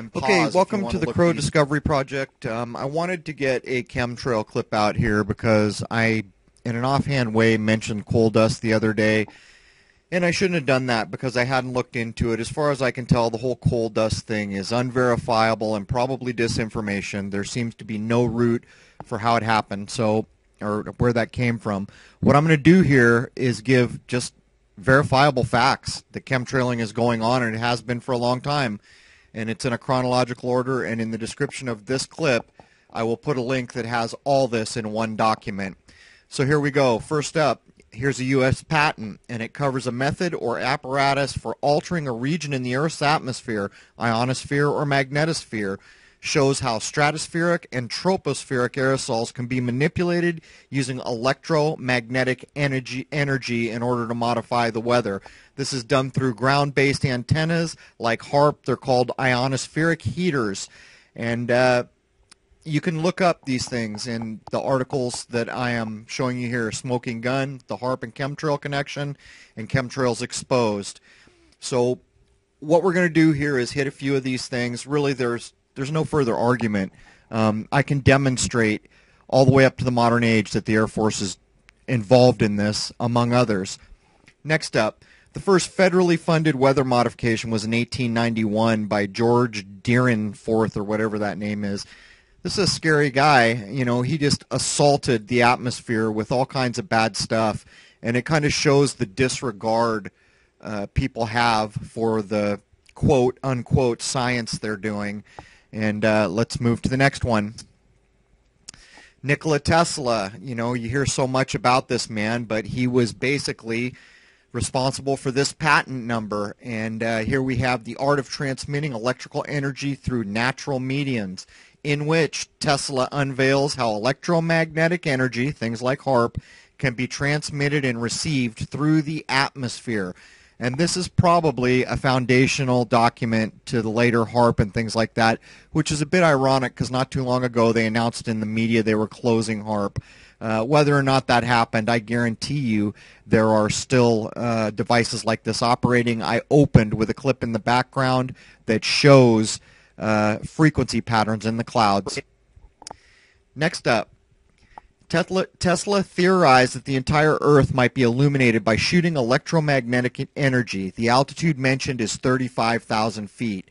and pause. Okay, if you welcome want to the look Crow these- Discovery Project. I wanted to get a chemtrail clip out here because I, in an offhand way, mentioned coal dust the other day, and I shouldn't have done that because I hadn't looked into it. As far as I can tell, the whole coal dust thing is unverifiable and probably disinformation. There seems to be no root for how it happened, or where that came from. What I'm going to do here is give just verifiable facts that chemtrailing is going on, and it has been for a long time. And it's in a chronological order, and in the description of this clip, I will put a link that has all this in one document. So here we go. First up, here's a U.S. patent, and it covers a method or apparatus for altering a region in the Earth's atmosphere, ionosphere, or magnetosphere. Shows how stratospheric and tropospheric aerosols can be manipulated using electromagnetic energy in order to modify the weather. This is done through ground-based antennas like HAARP. They're called ionospheric heaters. And you can look up these things in the articles that I am showing you here. Smoking Gun, the HAARP and chemtrail connection, and Chemtrails Exposed. So what we're going to do here is hit a few of these things. Really, there's no further argument. I can demonstrate all the way up to the modern age that the Air Force is involved in this, among others. Next up, the first federally funded weather modification was in 1891 by George Deerenforth, or whatever that name is. This is a scary guy. You know, he just assaulted the atmosphere with all kinds of bad stuff, and it kind of shows the disregard people have for the quote-unquote science they're doing. And let's move to the next one. Nikola Tesla, you know, you hear so much about this man, but he was basically responsible for this patent number. And here we have the art of transmitting electrical energy through natural mediums, in which Tesla unveils how electromagnetic energy, things like HAARP, can be transmitted and received through the atmosphere. And this is probably a foundational document to the later HAARP and things like that, which is a bit ironic because not too long ago they announced in the media they were closing HAARP. Whether or not that happened, I guarantee you there are still devices like this operating. I opened with a clip in the background that shows frequency patterns in the clouds. Next up, Tesla theorized that the entire Earth might be illuminated by shooting electromagnetic energy. The altitude mentioned is 35,000 feet.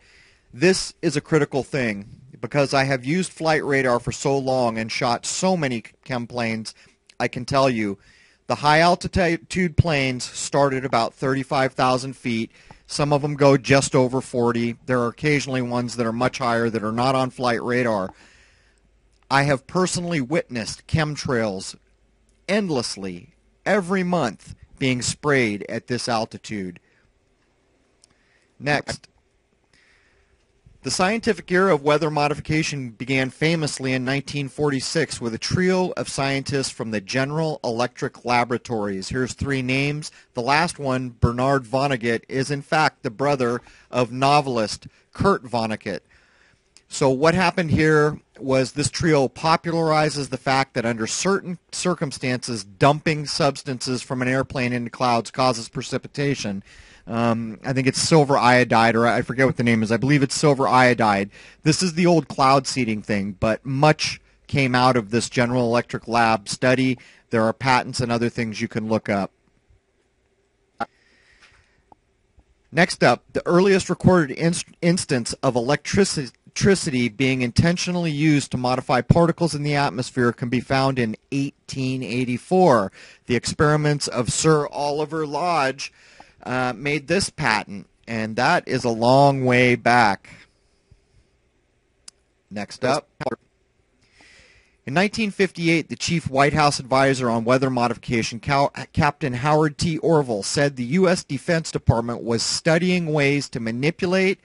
This is a critical thing because I have used flight radar for so long and shot so many chem planes. I can tell you the high altitude planes start at about 35,000 feet. Some of them go just over 40. There are occasionally ones that are much higher that are not on flight radar. I have personally witnessed chemtrails endlessly every month being sprayed at this altitude. Next, the scientific era of weather modification began famously in 1946 with a trio of scientists from the General Electric Laboratories. Here's three names. The last one, Bernard Vonnegut, is in fact the brother of novelist Kurt Vonnegut. So what happened here was this trio popularizes the fact that under certain circumstances, dumping substances from an airplane into clouds causes precipitation. I think it's silver iodide, or I forget what the name is. I believe it's silver iodide. This is the old cloud seeding thing, but much came out of this General Electric Lab study. There are patents and other things you can look up. Next up, the earliest recorded instance of electricity being intentionally used to modify particles in the atmosphere can be found in 1884. The experiments of Sir Oliver Lodge made this patent, and that is a long way back. Next up. In 1958, the chief White House advisor on weather modification, Captain Howard T. Orville, said the U.S. Defense Department was studying ways to manipulate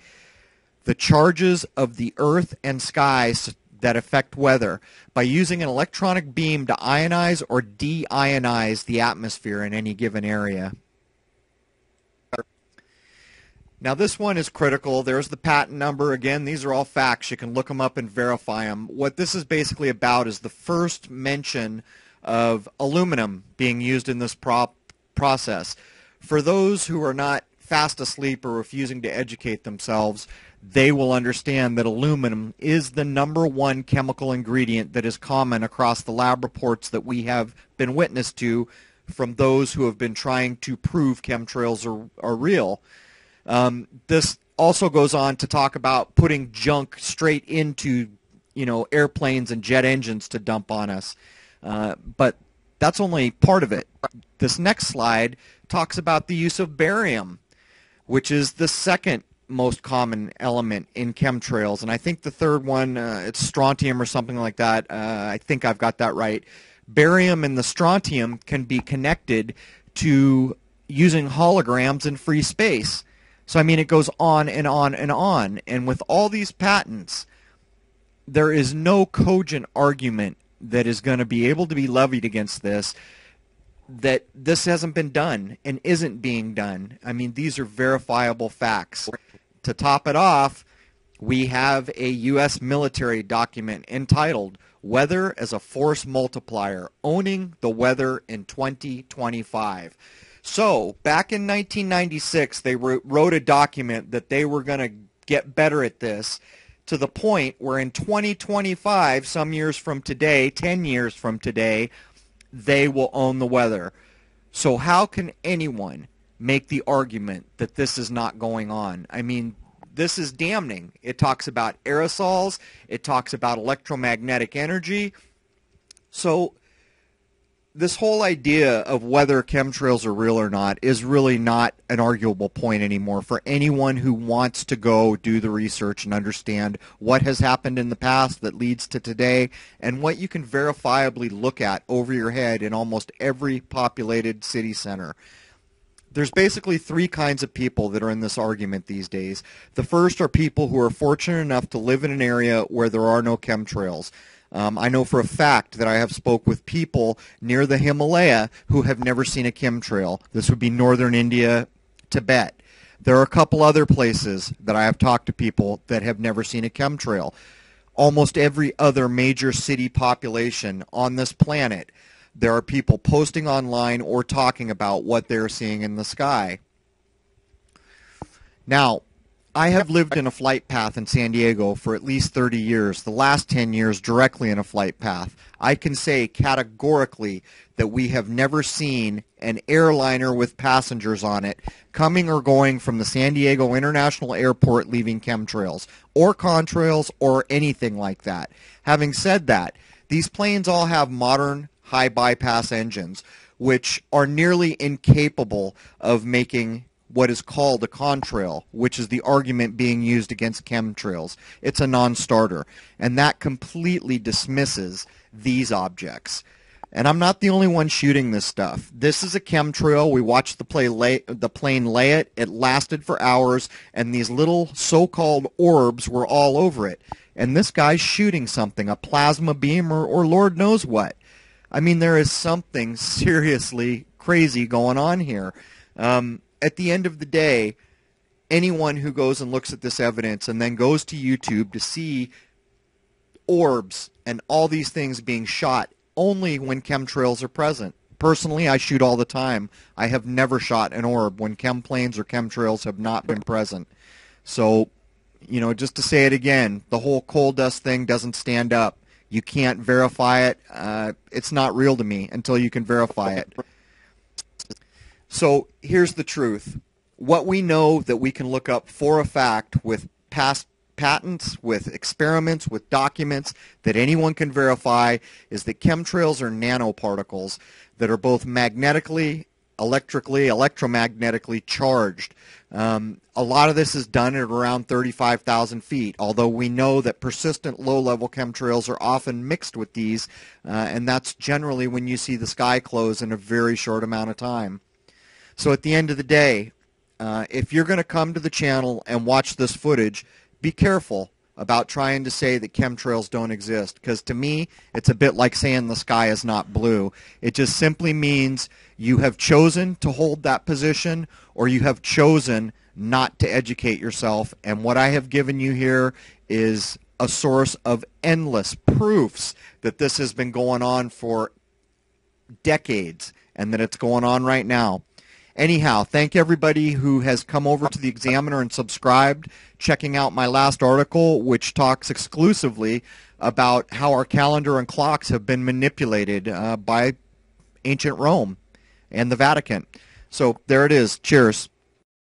the charges of the earth and skies that affect weather by using an electronic beam to ionize or de-ionize the atmosphere in any given area. Now this one is critical. There's the patent number. Again, these are all facts. You can look them up and verify them. What this is basically about is the first mention of aluminum being used in this process. For those who are not fast asleep or refusing to educate themselves, they will understand that aluminum is the #1 chemical ingredient that is common across the lab reports that we have been witness to from those who have been trying to prove chemtrails are real. This also goes on to talk about putting junk straight into, airplanes and jet engines to dump on us. But that's only part of it. This next slide talks about the use of barium, which is the second most common element in chemtrails. And I think the third one, it's strontium or something like that. I think I've got that right. Barium and the strontium can be connected to using holograms in free space. So, I mean, it goes on and on and on. And with all these patents, there is no cogent argument that is going to be able to be levied against this, that this hasn't been done and isn't being done. I mean, these are verifiable facts. To top it off, we have a U.S. military document entitled Weather as a Force Multiplier, Owning the Weather in 2025. So, back in 1996, they wrote a document that they were going to get better at this, to the point where in 2025, some years from today, 10 years from today, they will own the weather. So how can anyone make the argument that this is not going on? I mean, this is damning. It talks about aerosols. It talks about electromagnetic energy. So this whole idea of whether chemtrails are real or not is really not an arguable point anymore for anyone who wants to go do the research and understand what has happened in the past that leads to today and what you can verifiably look at over your head in almost every populated city center. There's basically three kinds of people that are in this argument these days. The first are people who are fortunate enough to live in an area where there are no chemtrails. I know for a fact that I have spoke with people near the Himalaya who have never seen a chemtrail. This would be northern India, Tibet. There are a couple other places that I have talked to people that have never seen a chemtrail. Almost every other major city population on this planet, there are people posting online or talking about what they're seeing in the sky. Now, I have lived in a flight path in San Diego for at least 30 years, the last 10 years directly in a flight path. I can say categorically that we have never seen an airliner with passengers on it coming or going from the San Diego International Airport leaving chemtrails or contrails or anything like that. Having said that, these planes all have modern high bypass engines, which are nearly incapable of making what is called a contrail, which is the argument being used against chemtrails. It's a non-starter, and that completely dismisses these objects. And I'm not the only one shooting this stuff. This is a chemtrail. We watched the plane lay it. It lasted for hours, and these little so-called orbs were all over it. And this guy's shooting something, a plasma beam or Lord knows what. I mean, there is something seriously crazy going on here. At the end of the day, anyone who goes and looks at this evidence and then goes to YouTube to see orbs and all these things being shot only when chemtrails are present. Personally, I shoot all the time. I have never shot an orb when chem-planes or chemtrails have not been present. So, just to say it again, the whole coal dust thing doesn't stand up. You can't verify it. It's not real to me until you can verify it. So here's the truth. What we know that we can look up for a fact with past patents, with experiments, with documents that anyone can verify is that chemtrails are nanoparticles that are both magnetically, electrically, electromagnetically charged. A lot of this is done at around 35,000 feet, although we know that persistent low-level chemtrails are often mixed with these, and that's generally when you see the sky close in a very short amount of time. So at the end of the day, if you're going to come to the channel and watch this footage, be careful about trying to say that chemtrails don't exist, because to me, it's a bit like saying the sky is not blue. It just simply means you have chosen to hold that position, or you have chosen not to educate yourself, and what I have given you here is a source of endless proofs that this has been going on for decades, and that it's going on right now. Anyhow, thank everybody who has come over to the Examiner and subscribed, checking out my last article, which talks exclusively about how our calendar and clocks have been manipulated by ancient Rome and the Vatican. So there it is. Cheers.